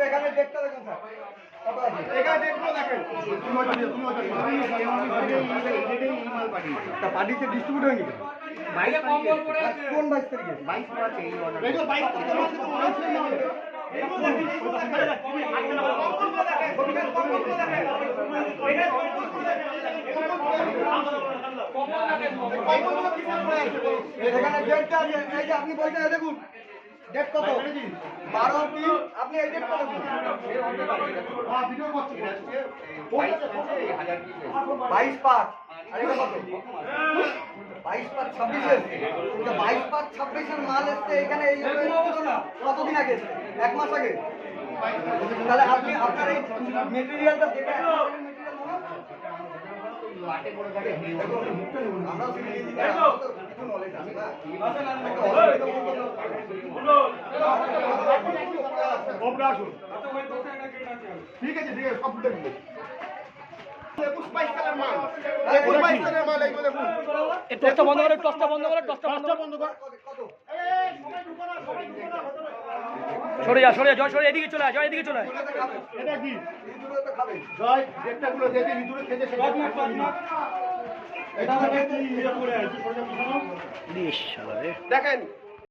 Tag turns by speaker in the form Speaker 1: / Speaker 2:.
Speaker 1: এখানে ডেটটা দেখুন স্যার, এখানে ডেটগুলো দেখেন। পার্টিতে ডিস্ট্রিবিউট হয়নি বাইরে কম্বল পড়ে আছে। কোন 22 তারিখে? 22 পড়ে আছে এই অর্ডার। এই 22 তারিখে আছে তো মনে হচ্ছে না। এগুলো দেখেন, এগুলো দেখেন। কম্বলগুলো দেখেন, কম্বলগুলো দেখেন। কম্বলগুলো কি করে আছে? এখানে ডেটটা আছে। এই যে আপনি বলছেন দেখুন। ডেট কত? 12/3। আপনি এই ডেট কত? হ্যাঁ ভিডিও করছি। 22/5। আর এটা কত? 22/5 26 এসছে। 22/5 26 মাল এসছে এখানে এই কতদিন আগে এসছে? 1 মাস আগে। তাহলে আপনি আপনার এই মেটেরিয়ালটা যেটা লাটে করে থাকে আমরা কিছু নলেজ আছে না। ঠিক আছে ঠিক আছে সব দেখুন। 21-22 সালের মাল। 21-22 সালের মাল এইগুলো দেখুন।
Speaker 2: এই টসটা বন্ধ করে, টসটা বন্ধ করে, টসটা বন্ধ করে। সরে যা, সরে যা, জয় সরে এদিকে চলে আয়, জয় এদিকে চলে আয়।
Speaker 1: এটা কি? ইঁদুরে খাবে। জয় ডেটটা গুলো দেখে ইঁদুরে খেতে সেটা এটা দেখে ইয়ে করে আছে।
Speaker 2: ইস শালা রে।
Speaker 1: দেখেন